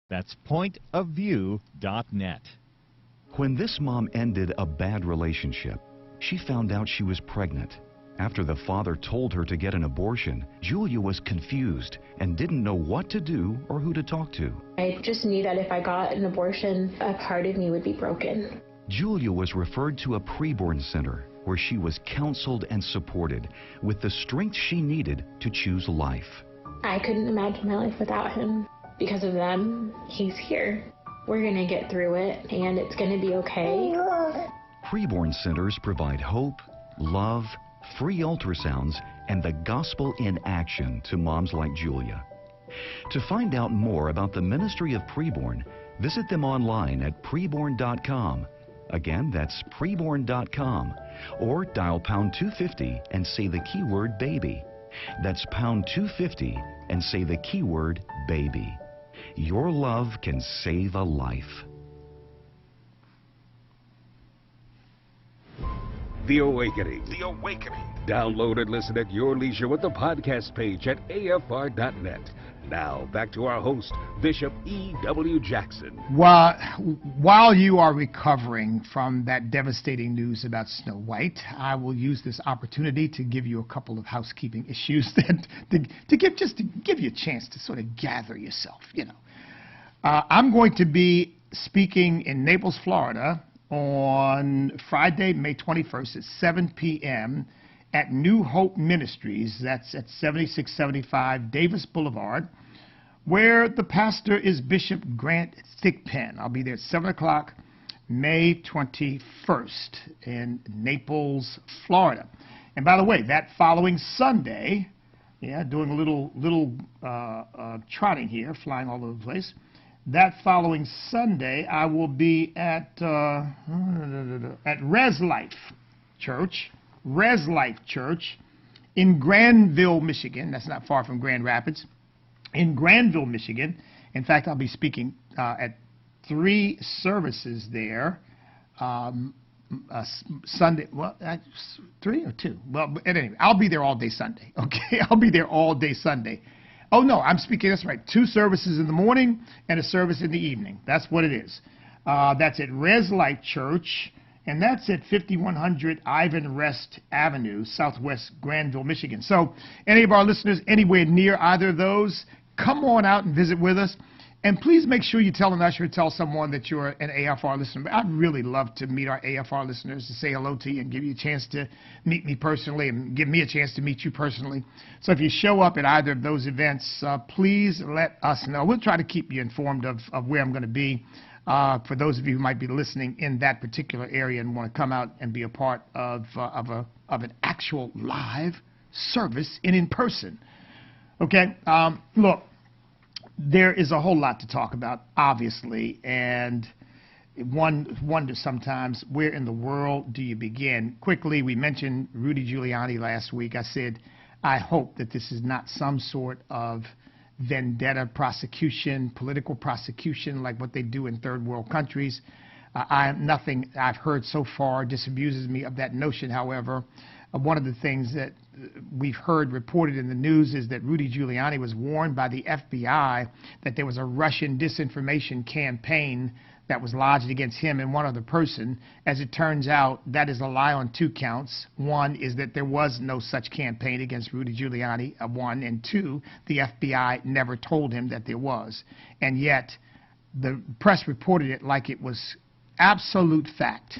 That's pointofview.net. When this mom ended a bad relationship, she found out she was pregnant. After the father told her to get an abortion, Julia was confused and didn't know what to do or who to talk to. I just knew that if I got an abortion, a part of me would be broken. Julia was referred to a preborn center where she was counseled and supported with the strength she needed to choose life. I couldn't imagine my life without him. Because of them, he's here. We're going to get through it, and it's going to be okay. Preborn centers provide hope, love, free ultrasounds, and the gospel in action to moms like Julia. To find out more about the ministry of Preborn, visit them online at preborn.com. Again, that's preborn.com. Or dial pound 250 and say the keyword baby. That's pound 250 and say the keyword baby. Your love can save a life. The Awakening. The Awakening. Download and listen at your leisure with the podcast page at AFR.net. Now, back to our host, Bishop E.W. Jackson. While you are recovering from that devastating news about Snow White, I will use this opportunity to give you a couple of housekeeping issues that to give you a chance to sort of gather yourself. I'm going to be speaking in Naples, Florida, on Friday, May 21st at 7 p.m. at New Hope Ministries. That's at 7675 Davis Boulevard, where the pastor is Bishop Grant Thigpen. I'll be there at 7 o'clock, May 21st in Naples, Florida. And by the way, that following Sunday, doing a little trotting here, flying all over the place. That following Sunday, I will be at Res Life Church in Granville, Michigan. That's not far from Grand Rapids. In Granville, Michigan. In fact, I'll be speaking at 3 services there. Sunday, 3 or 2? Well, anyway, I'll be there all day Sunday. Okay, I'll be there all day Sunday. Oh, no, I'm speaking, that's right, 2 services in the morning and a service in the evening. That's what it is. That's at Res Life Church, and that's at 5100 Ivan Rest Avenue, Southwest Granville, Michigan. So any of our listeners anywhere near either of those, come on out and visit with us. And please make sure you tell an usher, tell someone that you're an AFR listener. I'd really love to meet our AFR listeners, to say hello to you and give you a chance to meet me personally and give me a chance to meet you personally. So if you show up at either of those events, please let us know. We'll try to keep you informed of where I'm going to be. For those of you who might be listening in that particular area and want to come out and be a part of an actual live service in person. Okay, look. There is a whole lot to talk about, obviously, and one wonders sometimes, where in the world do you begin? Quickly, we mentioned Rudy Giuliani last week. I said, I hope that this is not some sort of vendetta prosecution, political prosecution, like what they do in third world countries. Nothing I've heard so far disabuses me of that notion, however. One of the things that we've heard reported in the news is that Rudy Giuliani was warned by the FBI that there was a Russian disinformation campaign that was lodged against him and one other person. As it turns out, that is a lie on 2 counts. One is that there was no such campaign against Rudy Giuliani, 1, and 2, the FBI never told him that there was. And yet, the press reported it like it was absolute fact.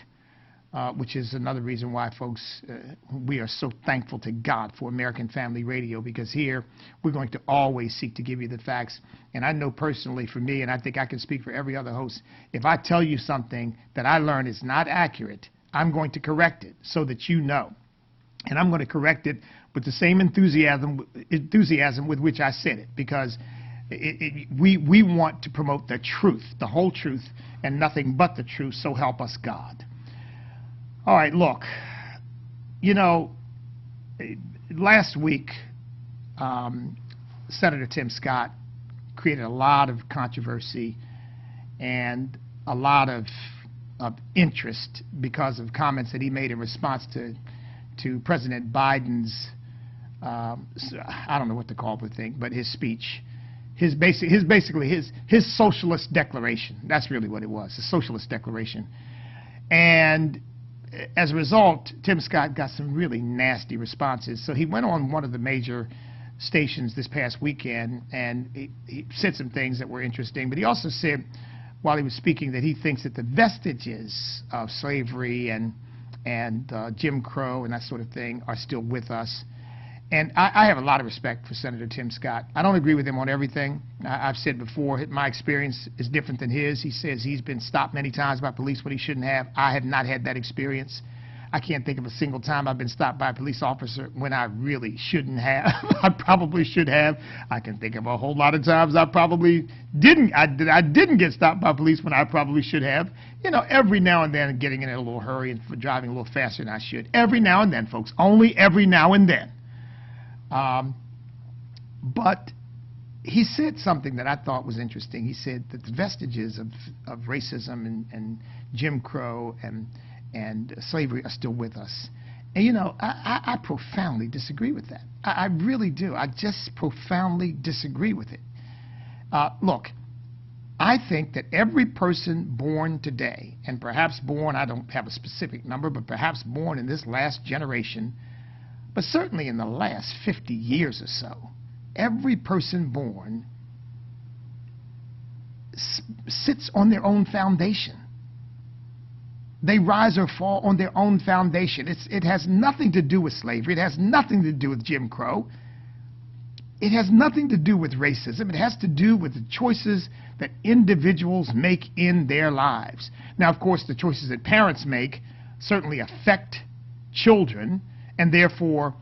Which is another reason why, folks, we are so thankful to God for American Family Radio, because here we're going to always seek to give you the facts. And I know personally for me, and I think I can speak for every other host, if I tell you something that I learn is not accurate, I'm going to correct it so that you know. And I'm going to correct it with the same enthusiasm with which I said it, because we want to promote the truth, the whole truth, and nothing but the truth, so help us God. All right, look, last week, Senator Tim Scott created a lot of controversy and a lot of interest because of comments that he made in response to President Biden's, I don't know what to call the thing, but his speech. basically his socialist declaration. That's really what it was, a socialist declaration. And as a result, Tim Scott got some really nasty responses. So he went on one of the major stations this past weekend, and he said some things that were interesting. But he also said, while he was speaking, that he thinks that the vestiges of slavery and Jim Crow and that sort of thing are still with us. And I have a lot of respect for Senator Tim Scott. I don't agree with him on everything. I've said before, my experience is different than his. He says he's been stopped many times by police when he shouldn't have. I have not had that experience. I can't think of a single time I've been stopped by a police officer when I really shouldn't have. I probably should have. I can think of a whole lot of times I probably didn't. I didn't get stopped by police when I probably should have. You know, every now and then getting in a little hurry and driving a little faster than I should. Every now and then, folks. Only every now and then. But he said something that I thought was interesting. He said that the vestiges of racism and Jim Crow and slavery are still with us. And, you know, I profoundly disagree with that. I really do. I just profoundly disagree with it. Look, I think that every person born today, and perhaps born, I don't have a specific number, but perhaps born in this last generation, but certainly in the last 50 years or so, every person born sits on their own foundation. They rise or fall on their own foundation. It has nothing to do with slavery. It has nothing to do with Jim Crow. It has nothing to do with racism. It has to do with the choices that individuals make in their lives. Now, of course, the choices that parents make certainly affect children, and therefore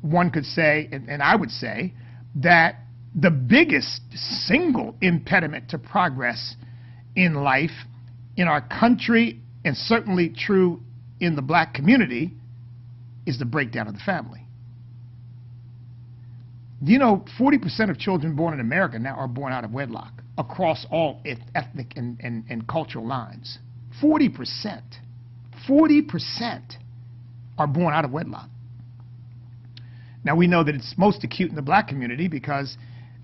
one could say, and I would say, that the biggest single impediment to progress in life in our country, and certainly true in the black community, is the breakdown of the family. You know, 40% of children born in America now are born out of wedlock across all ethnic and cultural lines. 40%. 40% are born out of wedlock. Now, we know that it's most acute in the black community because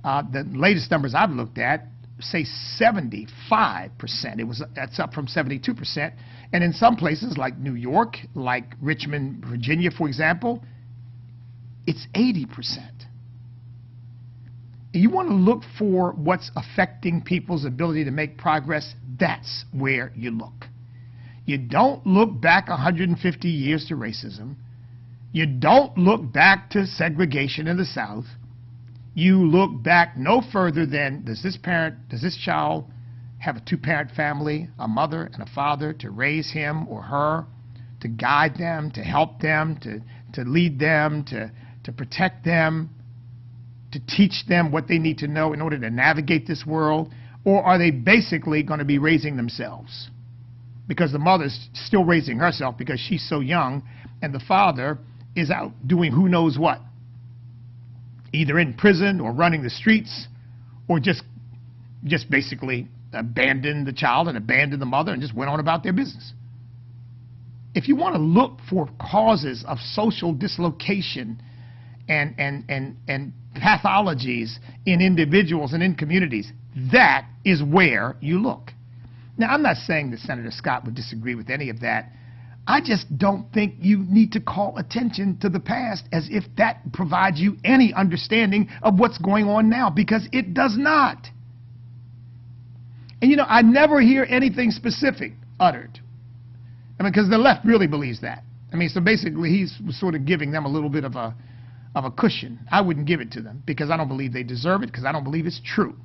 the latest numbers I've looked at say 75%. That's up from 72%. And in some places like New York, like Richmond, Virginia, for example, it's 80%. You want to look for what's affecting people's ability to make progress, that's where you look. You don't look back 150 years to racism. You don't look back to segregation in the South. You look back no further than, does this child have a two-parent family, a mother and a father to raise him or her, to guide them, to help them, to lead them, to protect them, to teach them what they need to know in order to navigate this world? Or are they basically going to be raising themselves? Because the mother's still raising herself because she's so young, and the father is out doing who knows what, either in prison or running the streets, or just basically abandoned the child and abandoned the mother and just went on about their business. If you want to look for causes of social dislocation and pathologies in individuals and in communities, that is where you look. Now, I'm not saying that Senator Scott would disagree with any of that. I just don't think you need to call attention to the past as if that provides you any understanding of what's going on now, because it does not. And, you know, I never hear anything specific uttered. I mean, because the left really believes that. I mean, so basically he's sort of giving them a little bit of a cushion. I wouldn't give it to them because I don't believe they deserve it, because I don't believe it's true.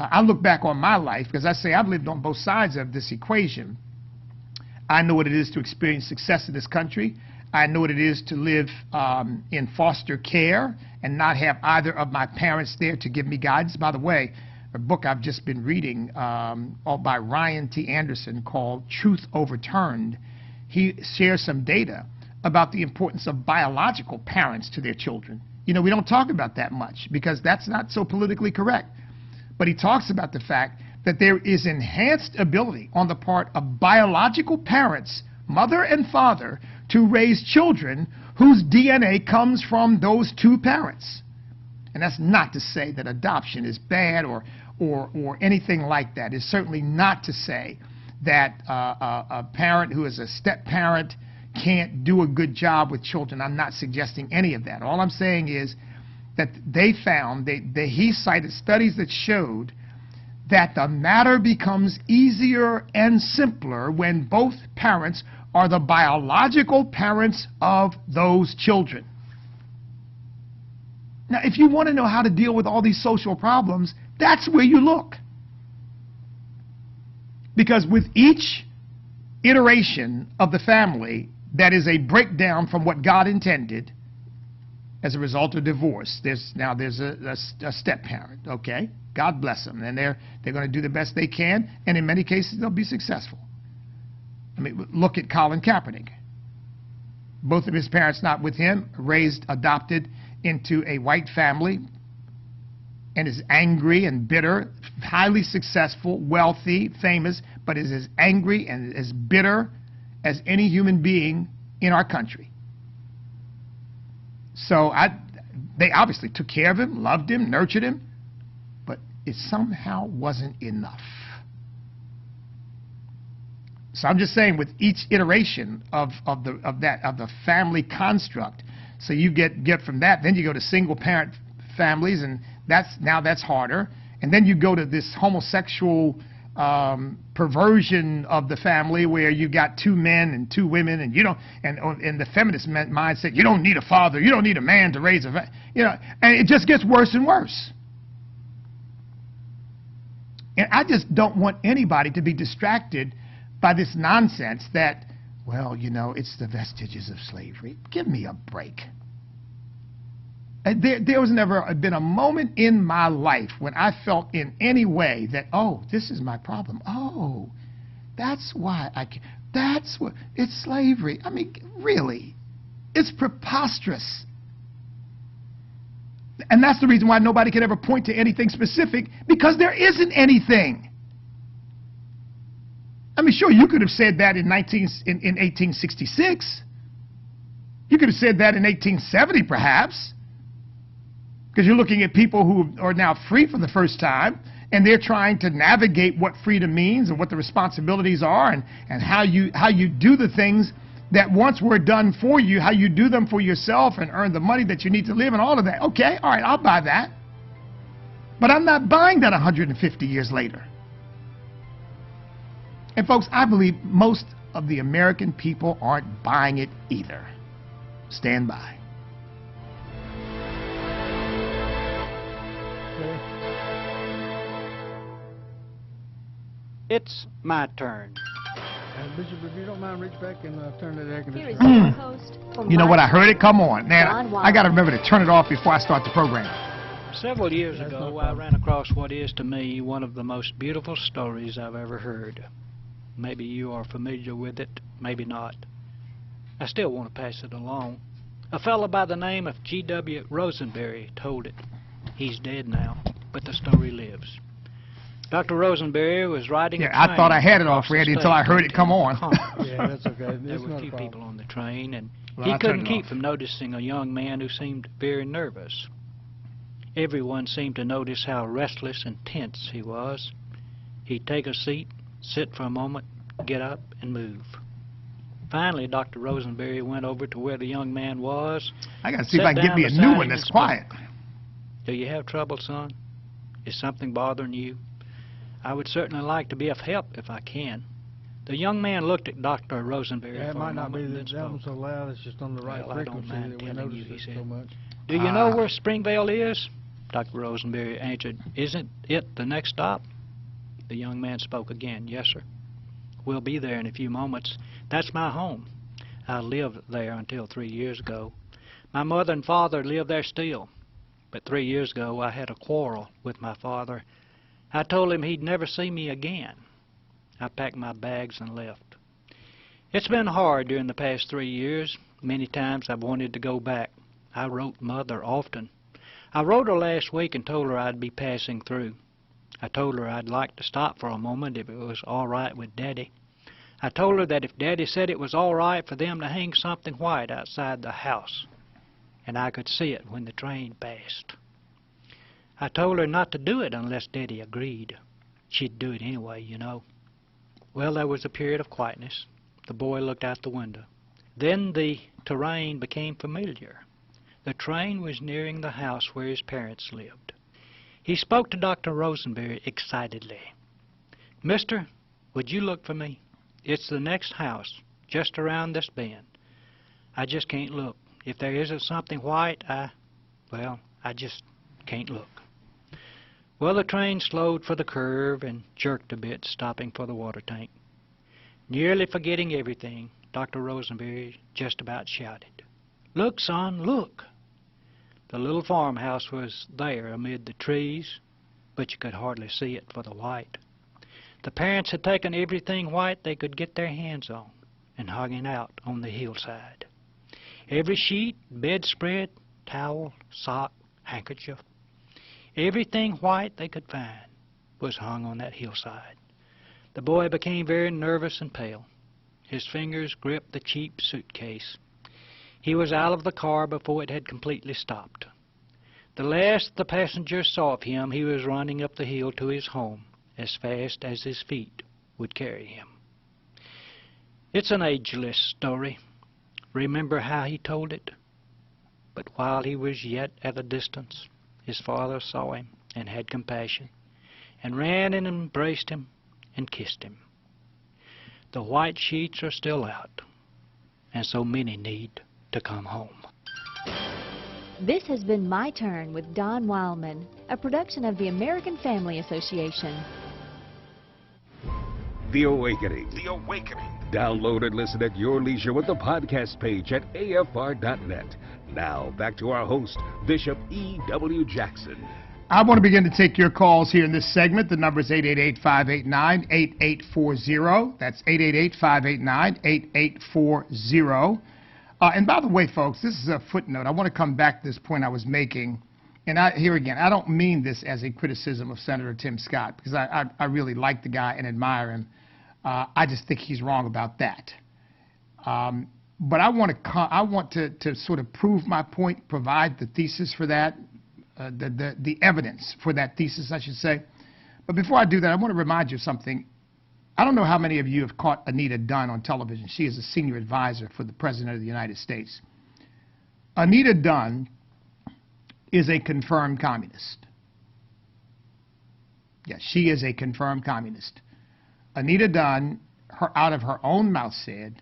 I look back on my life, because I say I've lived on both sides of this equation. I know what it is to experience success in this country. I know what it is to live in foster care and not have either of my parents there to give me guidance. By the way, a book I've just been reading by Ryan T. Anderson called Truth Overturned, he shares some data about the importance of biological parents to their children. You know, we don't talk about that much because that's not so politically correct. But he talks about the fact that there is enhanced ability on the part of biological parents, mother and father, to raise children whose DNA comes from those two parents. And that's not to say that adoption is bad or anything like that. It's certainly not to say that a parent who is a step-parent can't do a good job with children. I'm not suggesting any of that. All I'm saying is that they found, he cited studies that showed that the matter becomes easier and simpler when both parents are the biological parents of those children. Now, if you want to know how to deal with all these social problems, that's where you look. Because with each iteration of the family that is a breakdown from what God intended as a result of divorce, there's a step-parent, okay? God bless them. And they're going to do the best they can, and in many cases they'll be successful. I mean, look at Colin Kaepernick. Both of his parents not with him, adopted into a white family, and is angry and bitter, highly successful, wealthy, famous, but is as angry and as bitter as any human being in our country. So they obviously took care of him, loved him, nurtured him, but it somehow wasn't enough. So I'm just saying, with each iteration of the family construct, so you get from that, then you go to single parent families, and that's harder, and then you go to this homosexual perversion of the family where you got two men and two women, and and the feminist mindset, you don't need a father, you don't need a man to raise and it just gets worse and worse. And I just don't want anybody to be distracted by this nonsense that, well, it's the vestiges of slavery. Give me a break. There was never been a moment in my life when I felt in any way that, oh, this is my problem. Oh, that's why it's slavery. I mean, really, it's preposterous. And that's the reason why nobody can ever point to anything specific, because there isn't anything. I mean, sure, you could have said that in 1866. You could have said that in 1870, perhaps, because you're looking at people who are now free for the first time, and they're trying to navigate what freedom means and what the responsibilities are, and how you do the things that once were done for you, how you do them for yourself and earn the money that you need to live and all of that. Okay, all right, I'll buy that. But I'm not buying that 150 years later. And folks, I believe most of the American people aren't buying it either. Stand by. It's my turn. Bishop, if you don't mind, reach back and turn that air Here is conditioner. your host for You know what? I heard it. Come John on. Man, I got to remember to turn it off before I start the program. Several years That's no ago, I problem. ran across what is to me one of the most beautiful stories I've ever heard. Maybe you are familiar with it, maybe not. I still want to pass it along. A fellow by the name of G.W. Rosenberry told it. He's dead now, but the story lives. Dr. Rosenberry was riding a Yeah, train I thought I had it across off, the Randy, until I state heard it come on. Congress. Yeah, that's okay. There It's were not a few a problem. people on the train, and Well, he I couldn't turned it keep off. from noticing a young man who seemed very nervous. Everyone seemed to notice how restless and tense he was. He'd take a seat, sit for a moment, get up, and move. Finally, Dr. Rosenberry went over to where the young man was. I got to see if Sit I can get down me a beside new him one and that's spoke. quiet. Do you have trouble, son? Is something bothering you? I would certainly like to be of help if I can. The young man looked at Dr. Rosenberry Yeah, it for might a not be moment and that then one's spoke. so loud, it's just on the right Well, I don't frequency mind that we telling notice you, he it said. so much. Do you know where Springvale is? Dr. Rosenberry answered. Isn't it the next stop? The young man spoke again. Yes, sir. We'll be there in a few moments. That's my home. I lived there until 3 years ago. My mother and father live there still. But 3 years ago, I had a quarrel with my father. I told him he'd never see me again. I packed my bags and left. It's been hard during the past 3 years. Many times I've wanted to go back. I wrote Mother often. I wrote her last week and told her I'd be passing through. I told her I'd like to stop for a moment if it was all right with Daddy. I told her that if Daddy said it was all right for them to hang something white outside the house, and I could see it when the train passed. I told her not to do it unless Daddy agreed. She'd do it anyway, you know. Well, there was a period of quietness. The boy looked out the window. Then the terrain became familiar. The train was nearing the house where his parents lived. He spoke to Dr. Rosenberry excitedly. "Mister, would you look for me? It's the next house, just around this bend. I just can't look. If there isn't something white, I just can't look." Well, the train slowed for the curve and jerked a bit, stopping for the water tank. Nearly forgetting everything, Dr. Rosenberry just about shouted, "Look, son, look!" The little farmhouse was there amid the trees, but you could hardly see it for the white. The parents had taken everything white they could get their hands on and hung it out on the hillside. Every sheet, bedspread, towel, sock, handkerchief, everything white they could find was hung on that hillside. The boy became very nervous and pale. His fingers gripped the cheap suitcase. He was out of the car before it had completely stopped. The last the passengers saw of him, he was running up the hill to his home as fast as his feet would carry him. It's an ageless story. Remember how he told it? But while he was yet at a distance, his father saw him and had compassion, and ran and embraced him and kissed him. The white sheets are still out, and so many need to come home. This has been My Turn with Don Wildman, a production of the American Family Association. The Awakening. The Awakening. Download and listen at your leisure with the podcast page at AFR.net. Now, back to our host, Bishop E.W. Jackson. I want to begin to take your calls here in this segment. The number is 888-589-8840. That's 888-589-8840. And by the way, folks, this is a footnote. I want to come back to this point I was making. And here again, I don't mean this as a criticism of Senator Tim Scott, because I really like the guy and admire him. I just think he's wrong about that. But I want to sort of prove my point, provide the thesis for that, the evidence for that thesis, I should say. But before I do that, I want to remind you of something. I don't know how many of you have caught Anita Dunn on television. She is a senior advisor for the President of the United States. Anita Dunn is a confirmed communist. Yes, she is a confirmed communist. Anita Dunn, out of her own mouth, said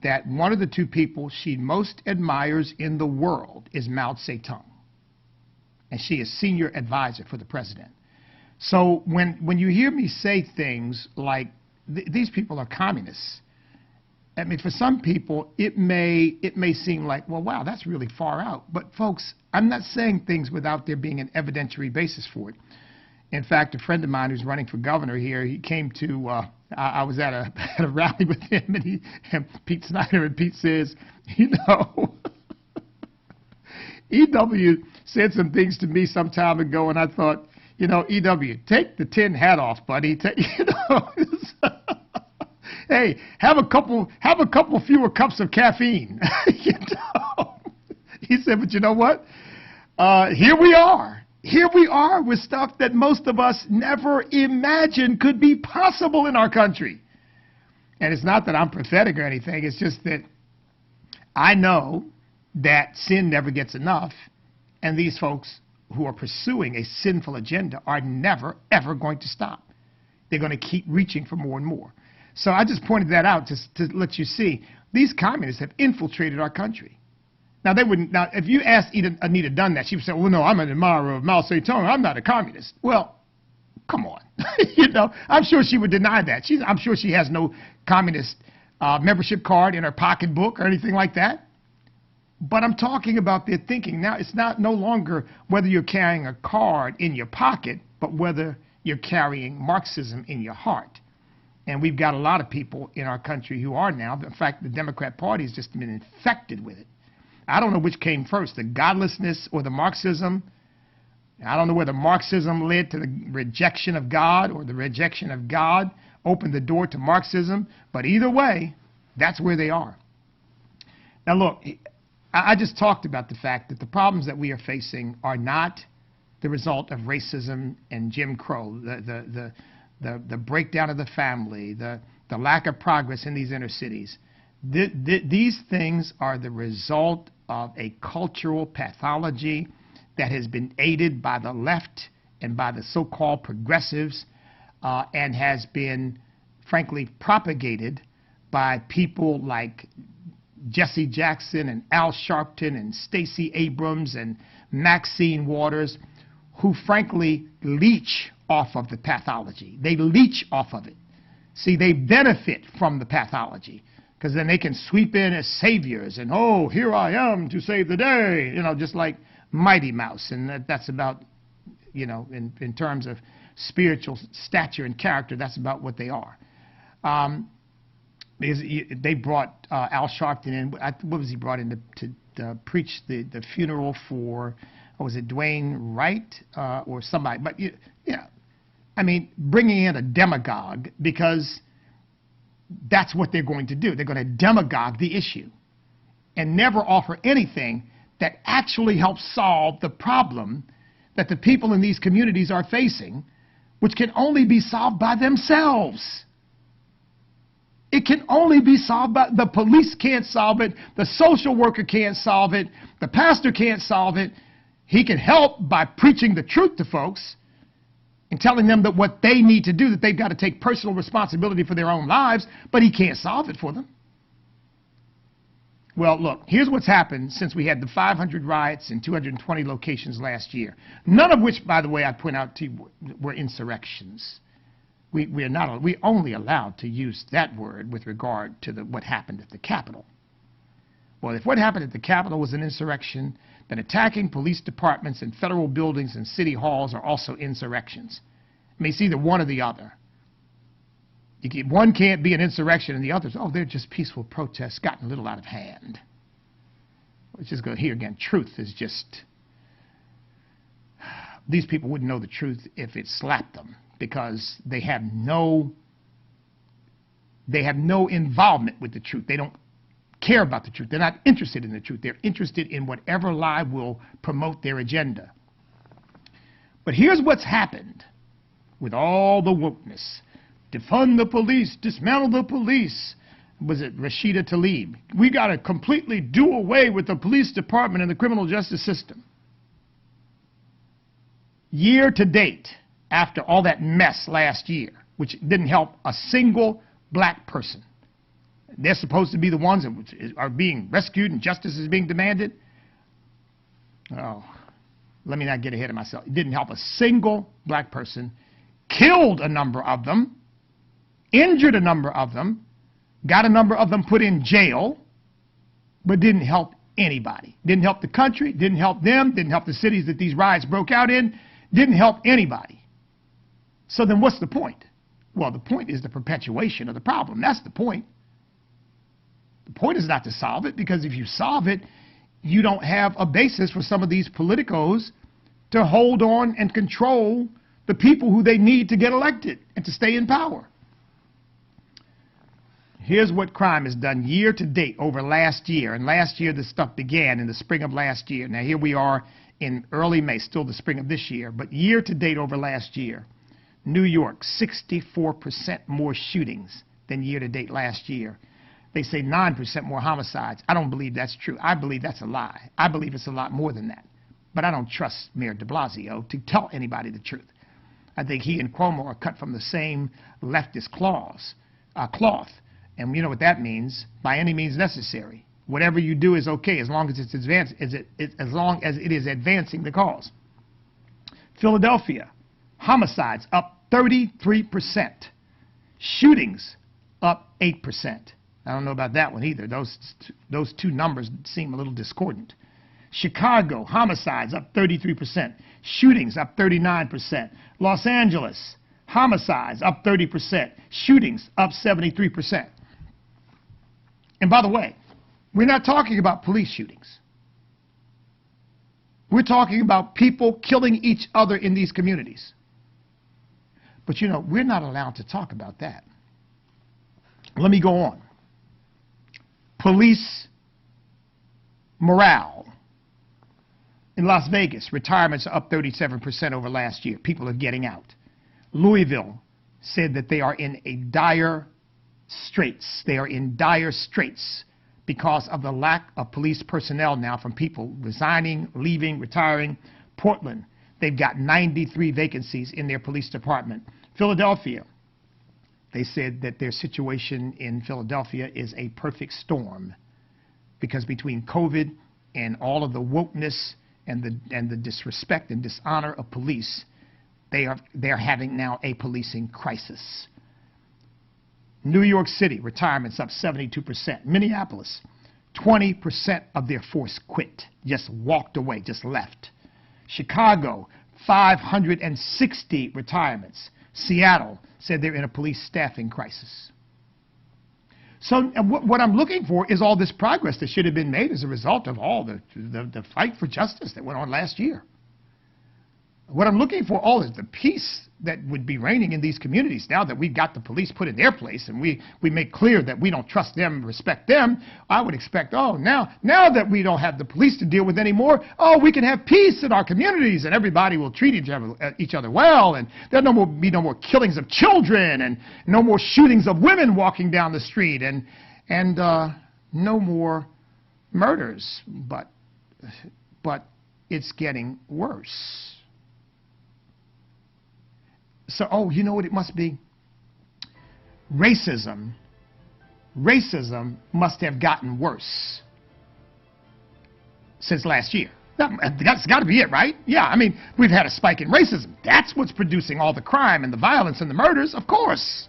that one of the two people she most admires in the world is Mao Zedong. And she is senior advisor for the president. So when you hear me say things like, these people are communists, I mean, for some people, it may seem like, well, wow, that's really far out. But folks, I'm not saying things without there being an evidentiary basis for it. In fact, a friend of mine who's running for governor here, he came to, I was at a rally with him, and Pete Snyder, and Pete says, E.W. said some things to me some time ago, and I thought, E.W., take the tin hat off, buddy. Hey, have a couple fewer cups of caffeine. He said, but you know what? Here we are. Here we are with stuff that most of us never imagined could be possible in our country. And it's not that I'm prophetic or anything. It's just that I know that sin never gets enough, and these folks who are pursuing a sinful agenda are never, ever going to stop. They're going to keep reaching for more and more. So I just pointed that out just to let you see these communists have infiltrated our country. Now, they wouldn't. Now, if you asked Anita Dunn that, she would say, well, no, I'm an admirer of Mao Zedong. I'm not a communist. Well, come on. I'm sure she would deny that. I'm sure she has no communist membership card in her pocketbook or anything like that. But I'm talking about their thinking. Now, it's no longer whether you're carrying a card in your pocket, but whether you're carrying Marxism in your heart. And we've got a lot of people in our country who are now. In fact, the Democrat Party has just been infected with it. I don't know which came first, the godlessness or the Marxism. I don't know whether Marxism led to the rejection of God or the rejection of God opened the door to Marxism. But either way, that's where they are. Now, look, I just talked about the fact that the problems that we are facing are not the result of racism and Jim Crow, the breakdown of the family, the lack of progress in these inner cities. These things are the result of a cultural pathology that has been aided by the left and by the so-called progressives, and has been, frankly, propagated by people like Jesse Jackson and Al Sharpton and Stacey Abrams and Maxine Waters, who frankly leech off of the pathology. They leech off of it. See, they benefit from the pathology because then they can sweep in as saviors and, oh, here I am to save the day, you know, just like Mighty Mouse. And that's about, you know, in terms of spiritual stature and character, that's about what they are. They brought Al Sharpton in. What was he brought in to preach the funeral for? Or was it Dwayne Wright or somebody? But yeah, I mean, bringing in a demagogue, because that's what they're going to do. They're going to demagogue the issue and never offer anything that actually helps solve the problem that the people in these communities are facing, which can only be solved by themselves. It can only be solved by the police. Can't solve it. The social worker can't solve it. The pastor can't solve it. He can help by preaching the truth to folks and telling them that what they need to do, that they've got to take personal responsibility for their own lives, but he can't solve it for them. Well, look, here's what's happened since we had the 500 riots in 220 locations last year, none of which, by the way, I point out to you, were insurrections. We're only allowed to use that word with regard to what happened at the Capitol. Well, if what happened at the Capitol was an insurrection, then attacking police departments and federal buildings and city halls are also insurrections. I mean, it's either one or the other. One can't be an insurrection and the others, oh, they're just peaceful protests, gotten a little out of hand. Let's just go here again. Truth is just, these people wouldn't know the truth if it slapped them, because they have no involvement with the truth. They don't care about the truth. They're not interested in the truth. They're interested in whatever lie will promote their agenda. But here's what's happened with all the wokeness. Defund the police, dismantle the police. Was it Rashida Tlaib? We got to completely do away with the police department and the criminal justice system. Year to date, after all that mess last year, which didn't help a single black person. They're supposed to be the ones that are being rescued and justice is being demanded. Oh, let me not get ahead of myself. It didn't help a single black person. Killed a number of them. Injured a number of them. Got a number of them put in jail. But didn't help anybody. Didn't help the country. Didn't help them. Didn't help the cities that these riots broke out in. Didn't help anybody. So then what's the point? Well, the point is the perpetuation of the problem. That's the point. The point is not to solve it, because if you solve it, you don't have a basis for some of these politicos to hold on and control the people who they need to get elected and to stay in power. Here's what crime has done year to date over last year. And last year, this stuff began in the spring of last year. Now, here we are in early May, still the spring of this year. But year to date over last year, New York, 64% more shootings than year to date last year. They say 9% more homicides. I don't believe that's true. I believe that's a lie. I believe it's a lot more than that. But I don't trust Mayor de Blasio to tell anybody the truth. I think he and Cuomo are cut from the same leftist cloth. And you know what that means? By any means necessary. Whatever you do is okay as long as it's as long as it is advancing the cause. Philadelphia, homicides up 33%. Shootings up 8%. I don't know about that one either. Those two numbers seem a little discordant. Chicago, homicides up 33%. Shootings up 39%. Los Angeles, homicides up 30%. Shootings up 73%. And by the way, we're not talking about police shootings. We're talking about people killing each other in these communities. But you know, we're not allowed to talk about that. Let me go on. Police morale. In Las Vegas, retirements are up 37% over last year. People are getting out. Louisville said that they are in a dire straits. They are in dire straits because of the lack of police personnel now from people resigning, leaving, retiring. Portland, they've got 93 vacancies in their police department. Philadelphia, they said that their situation in Philadelphia is a perfect storm because between COVID and all of the wokeness and the disrespect and dishonor of police, they're having now a policing crisis. New York City, retirements up 72%. Minneapolis, 20% of their force quit, just walked away, just left. Chicago, 560 retirements. Seattle said they're in a police staffing crisis. So what I'm looking for is all this progress that should have been made as a result of all the fight for justice that went on last year. What I'm looking for all is the peace that would be reigning in these communities now that we've got the police put in their place and we make clear that we don't trust them, respect them. I would expect, now that we don't have the police to deal with anymore, we can have peace in our communities and everybody will treat each other well, and there'll be no more killings of children and no more shootings of women walking down the street and no more murders. But it's getting worse. So, you know what it must be? Racism must have gotten worse since last year. That's got to be it, right? Yeah, I mean, we've had a spike in racism. That's what's producing all the crime and the violence and the murders, of course.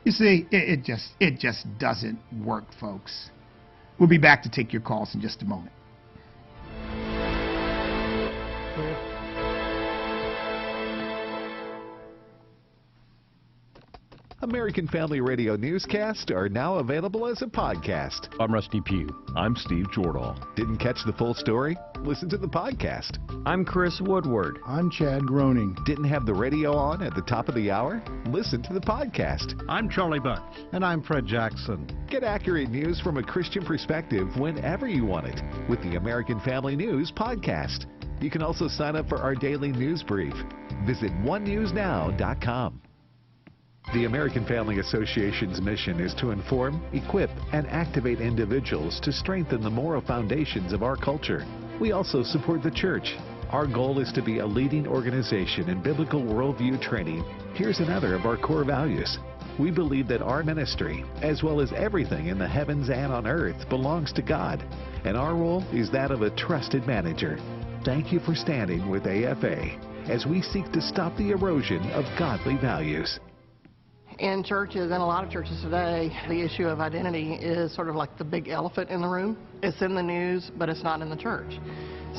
You see, it just doesn't work, folks. We'll be back to take your calls in just a moment. American Family Radio newscasts are now available as a podcast. I'm Rusty Pugh. I'm Steve Jordahl. Didn't catch the full story? Listen to the podcast. I'm Chris Woodward. I'm Chad Groening. Didn't have the radio on at the top of the hour? Listen to the podcast. I'm Charlie Bunch. And I'm Fred Jackson. Get accurate news from a Christian perspective whenever you want it with the American Family News podcast. You can also sign up for our daily news brief. Visit onenewsnow.com. The American Family Association's mission is to inform, equip, and activate individuals to strengthen the moral foundations of our culture. We also support the church. Our goal is to be a leading organization in biblical worldview training. Here's another of our core values. We believe that our ministry, as well as everything in the heavens and on earth, belongs to God, and our role is that of a trusted manager. Thank you for standing with AFA as we seek to stop the erosion of godly values. In churches, and a lot of churches today, the issue of identity is sort of like the big elephant in the room. It's in the news, but it's not in the church.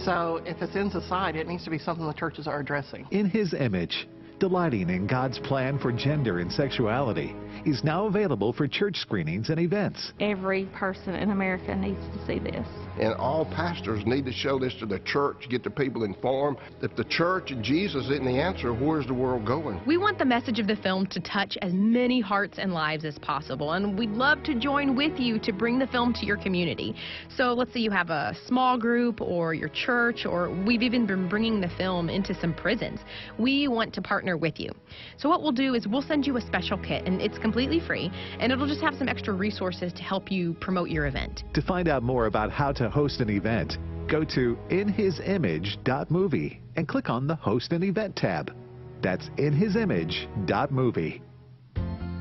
So if it's in society, it needs to be something the churches are addressing. In His Image, delighting in God's plan for gender and sexuality, is now available for church screenings and events. Every person in America needs to see this. And all pastors need to show this to the church, get the people informed. If the church and Jesus isn't the answer, where's the world going? We want the message of the film to touch as many hearts and lives as possible, and we'd love to join with you to bring the film to your community. So let's say you have a small group or your church, or we've even been bringing the film into some prisons. We want to partner with you. So what we'll do is we'll send you a special kit, and it's completely free, and it'll just have some extra resources to help you promote your event. To find out more about how to host an event, go to inhisimage.movie and click on the Host an Event tab. That's inhisimage.movie.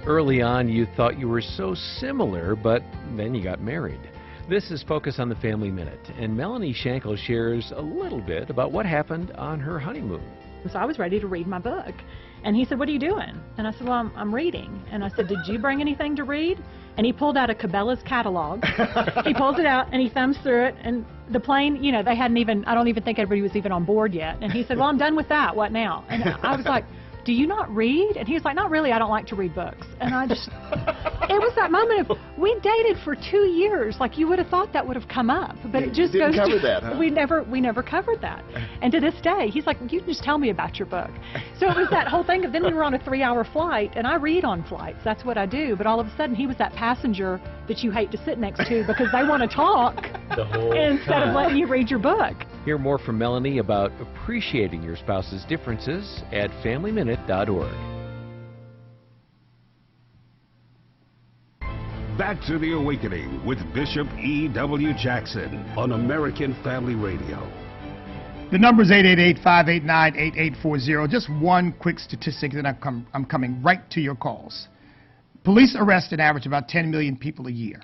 Early on, you thought you were so similar, but then you got married. This is Focus on the Family Minute, and Melanie Shankle shares a little bit about what happened on her honeymoon. So I was ready to read my book. And he said, "What are you doing?" And I said, "Well, I'm reading." And I said, "Did you bring anything to read?" And he pulled out a Cabela's catalog. He pulls it out and he thumbs through it. And the plane, you know, they hadn't even, I don't even think everybody was even on board yet. And he said, "Well, I'm done with that. What now?" And I was like, do you not read? And he was like, not really, I don't like to read books. And I just, it was that moment of, we dated for 2 years. Like, you would have thought that would have come up, but it just Didn't goes cover to, that, huh? we never covered that. And to this day, he's like, you can just tell me about your book. So it was that whole thing of, then we were on a 3-hour flight, and I read on flights. That's what I do. But all of a sudden, he was that passenger that you hate to sit next to because they want to talk The whole instead time. of letting you read your book. Hear more from Melanie about appreciating your spouse's differences at FamilyMinute.org. Back to The Awakening with Bishop E.W. Jackson on American Family Radio. The number is 888-589-8840. Just one quick statistic, then I'm coming right to your calls. Police arrest an average about 10 million people a year.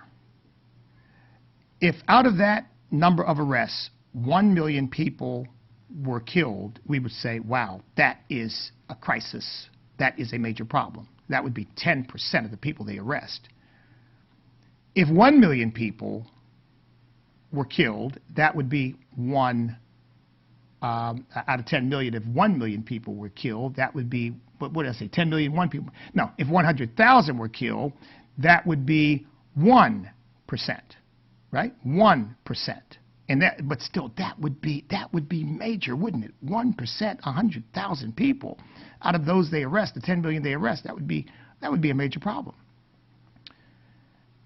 If out of that number of arrests, 1 million people were killed, we would say, wow, that is a crisis. That is a major problem. That would be 10% of the people they arrest. If 1 million people were killed, that would be one out of 10 million. If 1 million people were killed, that would be, what did I say, 10 million, 1 people? No, if 100,000 were killed, that would be 1%, right? 1%. And that, but still, that would be major, wouldn't it? 1%, 100,000 people. Out of those they arrest, the 10 million they arrest, that would be a major problem.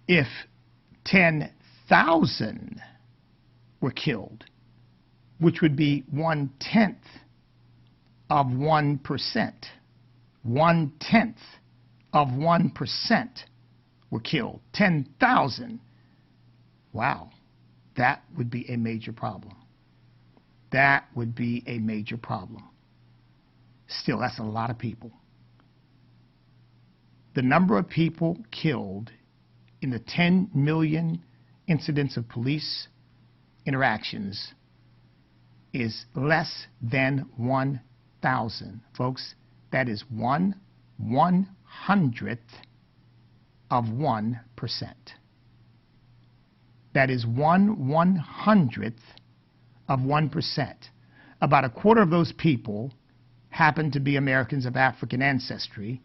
If 10,000 were killed, which would be 1/10 of 1%, 1/10 of 1% were killed. 10,000. Wow. That would be a major problem. That would be a major problem. Still, that's a lot of people. The number of people killed in the 10 million incidents of police interactions is less than 1,000. Folks, that is 1/100th of 1%. That is 1/100th of 1%. About a quarter of those people happen to be Americans of African ancestry.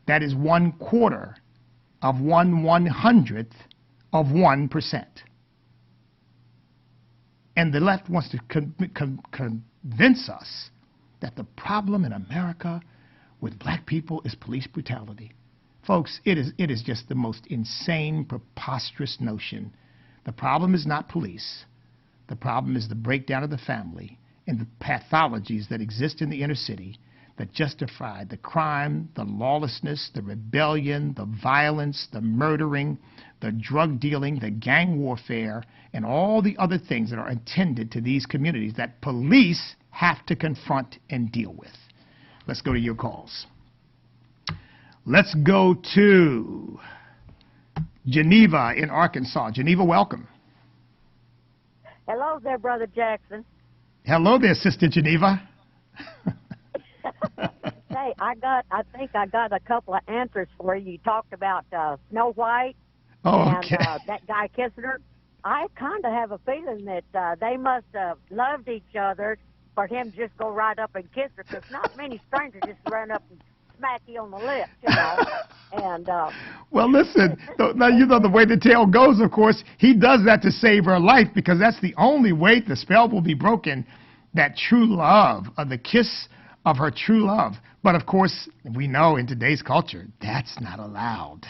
That is 1/4 of 1/100th of 1%. And the left wants to convince us that the problem in America with black people is police brutality. Folks, it is just the most insane, preposterous notion. The problem is not police. The problem is the breakdown of the family and the pathologies that exist in the inner city that justify the crime, the lawlessness, the rebellion, the violence, the murdering, the drug dealing, the gang warfare, and all the other things that are intended to these communities that police have to confront and deal with. Let's go to your calls. Let's go to Geneva in Arkansas. Geneva, welcome. Hello there, Brother Jackson. Hello there, Sister Geneva. Hey, I think I got a couple of answers for you. You talked about Snow White and that guy kissing her. I kind of have a feeling that they must have loved each other for him to just go right up and kiss her, because not many strangers just run up and smack you on the lips, you know. And well, listen, now you know the way the tale goes, of course, he does that to save her life, because that's the only way the spell will be broken, that true love, the kiss of her true love. But of course, we know in today's culture, that's not allowed.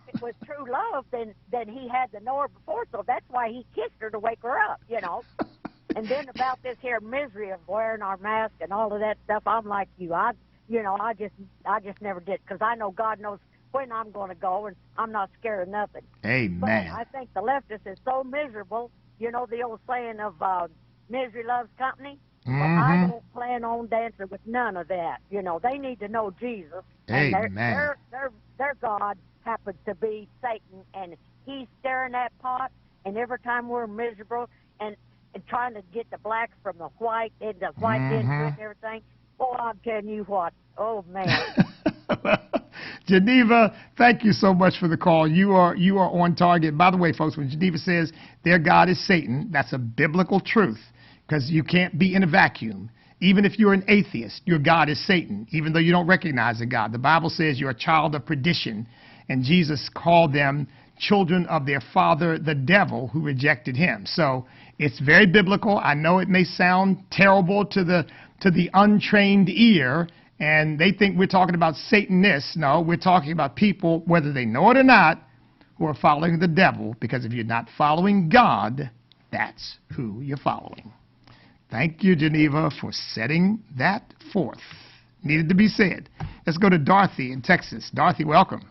If it was true love, then he had to know her before, so that's why he kissed her to wake her up, you know. And then about this here misery of wearing our mask and all of that stuff, I'm like you. I just never did, because I know God knows when I'm going to go, and I'm not scared of nothing. Amen. But I think the leftist is so miserable. You know the old saying of misery loves company? Mm-hmm. Well, I don't plan on dancing with none of that. You know, they need to know Jesus. Amen. And their God happens to be Satan, and he's stirring that pot, and every time we're miserable and trying to get the blacks from the white and the white and everything, boy, I'm telling you what, oh man. Geneva, thank you so much for the call. You are on target. By the way, folks, when Geneva says their God is Satan, that's a biblical truth, because you can't be in a vacuum. Even if you're an atheist, your God is Satan, even though you don't recognize a God. The Bible says you're a child of perdition, and Jesus called them children of their father, the devil, who rejected him. So it's very biblical. I know it may sound terrible to the untrained ear, and they think we're talking about Satanists. No, we're talking about people, whether they know it or not, who are following the devil, because if you're not following God, that's who you're following. Thank you, Geneva, for setting that forth. Needed to be said. Let's go to Dorothy in Texas. Dorothy, welcome.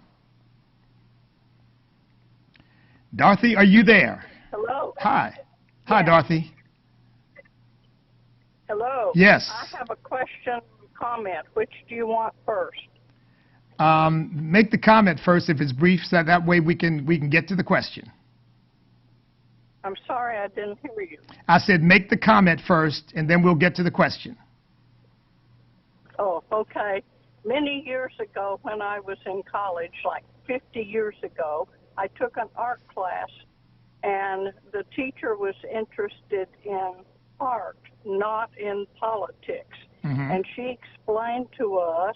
Dorothy, are you there? Hello. Hi. Hi, Dorothy. Hello. Yes. I have a question, comment. Which do you want first? Make the comment first if it's brief, so that way we can get to the question. I'm sorry, I didn't hear you. I said make the comment first, and then we'll get to the question. Oh, okay. Many years ago when I was in college, like 50 years ago, I took an art class, and the teacher was interested in art, not in politics. Mm-hmm. And she explained to us,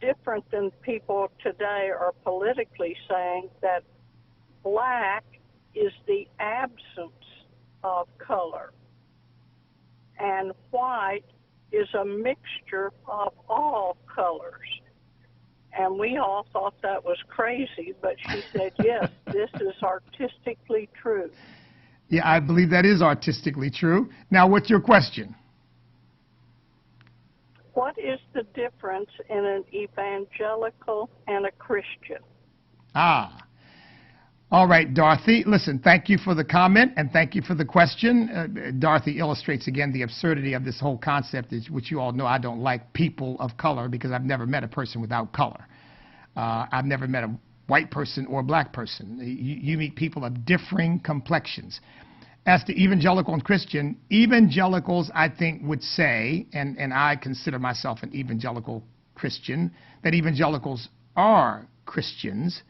different than people today are politically saying, that black is the absence of color, and white is a mixture of all colors. And we all thought that was crazy, but she said, yes, this is artistically true. Yeah, I believe that is artistically true. Now, what's your question? What is the difference in an evangelical and a Christian? All right, Dorothy. Listen, thank you for the comment and thank you for the question. Dorothy illustrates again the absurdity of this whole concept, which you all know I don't like people of color because I've never met a person without color. I've never met a white person or a black person. You meet people of differing complexions. As to evangelical and Christian, evangelicals, I think, would say, and I consider myself an evangelical Christian, that evangelicals are Christians.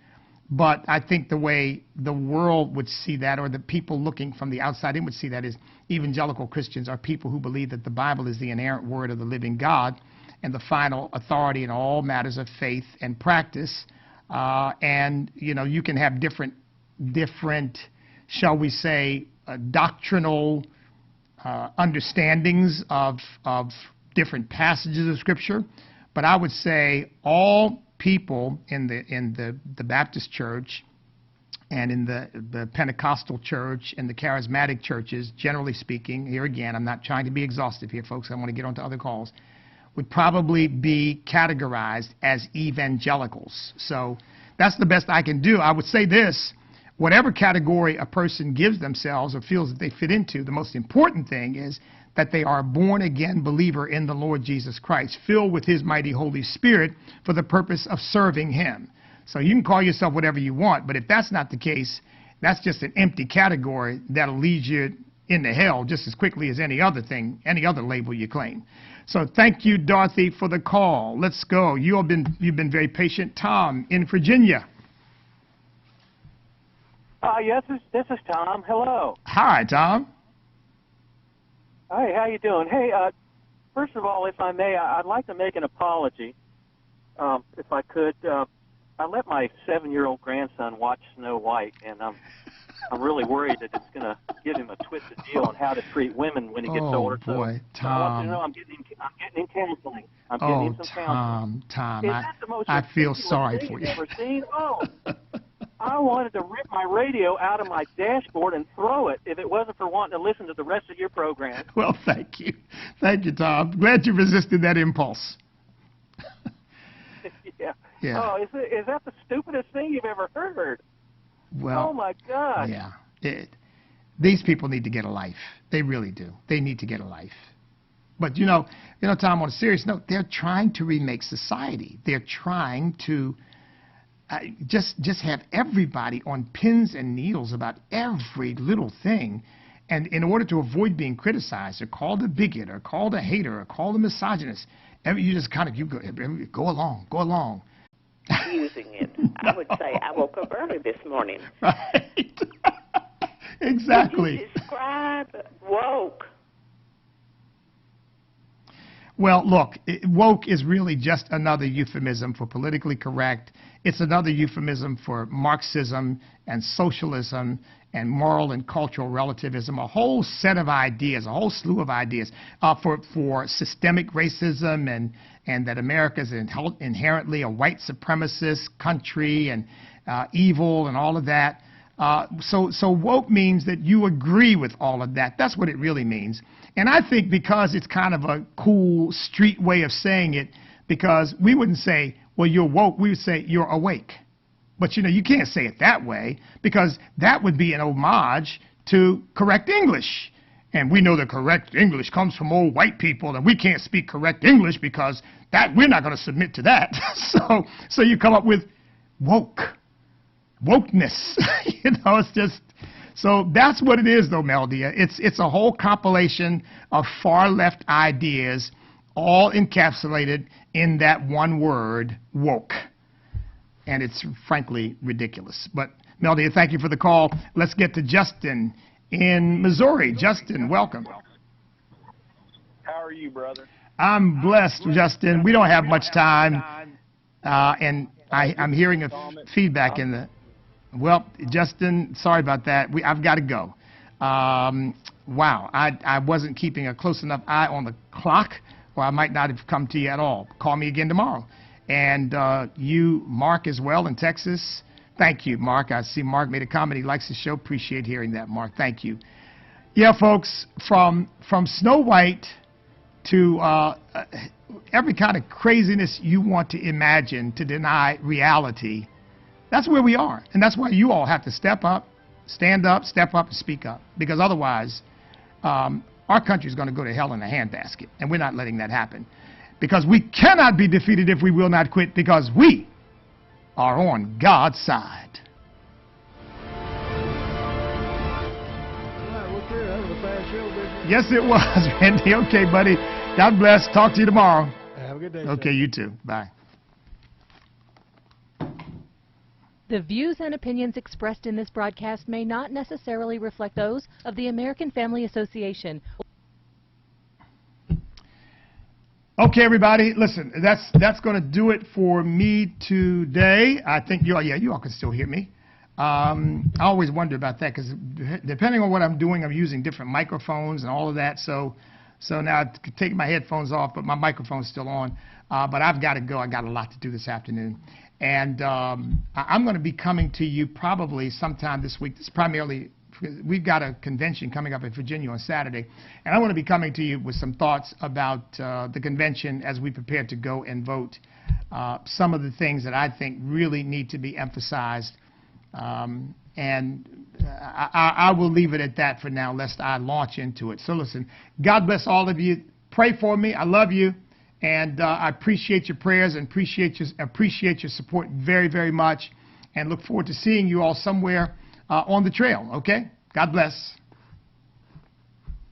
But I think the way the world would see that, or the people looking from the outside in would see that, is evangelical Christians are people who believe that the Bible is the inerrant word of the living God and the final authority in all matters of faith and practice. And, you know, you can have different, shall we say, doctrinal understandings of different passages of Scripture. But I would say all people in the Baptist church and in the Pentecostal church and the charismatic churches, generally speaking, here again, I'm not trying to be exhaustive here, folks, I want to get on to other calls, would probably be categorized as evangelicals. So that's the best I can do. I would say this: whatever category a person gives themselves or feels that they fit into, the most important thing is that they are a born-again believer in the Lord Jesus Christ, filled with His mighty Holy Spirit for the purpose of serving Him. So you can call yourself whatever you want, but if that's not the case, that's just an empty category that'll lead you into hell just as quickly as any other thing, any other label you claim. So thank you, Dorothy, for the call. Let's go. You've been very patient. Tom in Virginia. Yes, this is Tom. Hello. Hi, Tom. Hey, how you doing? Hey, first of all, if I may, I'd like to make an apology, if I could. I let my 7-year-old grandson watch Snow White, and I'm really worried that it's going to give him a twisted view on how to treat women when he gets older. Oh boy, so I want you to know I'm getting him counseling. I'm getting him some counseling. Tom, Is that the most I feel ridiculous sorry thing for you. you've ever seen? Oh. I wanted to rip my radio out of my dashboard and throw it if it wasn't for wanting to listen to the rest of your program. Well, thank you. Thank you, Tom. Glad you resisted that impulse. Yeah. Oh, is that the stupidest thing you've ever heard? Well, oh, my God. Yeah. These people need to get a life. They really do. They need to get a life. But, you know, Tom, on a serious note, they're trying to remake society. They're trying to just have everybody on pins and needles about every little thing. And in order to avoid being criticized or called a bigot or called a hater or called a misogynist, you just kind of go along. Using it. I would say I woke up early this morning. Right. Exactly. Could you describe woke? Well, look, woke is really just another euphemism for politically correct. It's another euphemism for Marxism and socialism and moral and cultural relativism, a whole set of ideas, a whole slew of ideas for systemic racism and that America is inherently a white supremacist country and evil and all of that. So woke means that you agree with all of that. That's what it really means. And I think because it's kind of a cool street way of saying it, because we wouldn't say, well, you're woke, we would say you're awake. But you can't say it that way, because that would be an homage to correct English. And we know that correct English comes from old white people, and we can't speak correct English because we're not going to submit to that. So you come up with wokeness. It's just, so that's what it is, though, Meldia. It's a whole compilation of far left ideas, all encapsulated in that one word, woke. And it's frankly ridiculous. But Meldia, thank you for the call. Let's get to Justin in Missouri. Justin, welcome. How are you, brother? I'm blessed, Justin. We don't have much time, and I'm hearing a feedback in the. Well, Justin, sorry about that. I've got to go. Wow, I wasn't keeping a close enough eye on the clock, or I might not have come to you at all. Call me again tomorrow. And you, Mark, as well in Texas. Thank you, Mark. I see Mark made a comment. He likes the show. Appreciate hearing that, Mark. Thank you. Yeah, folks, from Snow White to every kind of craziness you want to imagine to deny reality, that's where we are. And that's why you all have to step up, stand up, step up, and speak up. Because otherwise, our country is going to go to hell in a handbasket. And we're not letting that happen. Because we cannot be defeated if we will not quit, because we are on God's side. Yes, it was, Randy. Okay, buddy. God bless. Talk to you tomorrow. Have a good day. Okay, you too. Bye. The views and opinions expressed in this broadcast may not necessarily reflect those of the American Family Association. Okay, everybody, listen, that's going to do it for me today. I think you all can still hear me. I always wonder about that, because depending on what I'm doing, I'm using different microphones and all of that. So now I take my headphones off, but my microphone's still on. But I've got to go. I got a lot to do this afternoon. And I'm going to be coming to you probably sometime this week. This is primarily, we've got a convention coming up in Virginia on Saturday, and I want to be coming to you with some thoughts about the convention as we prepare to go and vote. Some of the things that I think really need to be emphasized, and I will leave it at that for now, lest I launch into it. So listen, God bless all of you. Pray for me. I love you, and I appreciate your prayers and appreciate your support very, very much, and look forward to seeing you all somewhere on the trail, okay? God bless.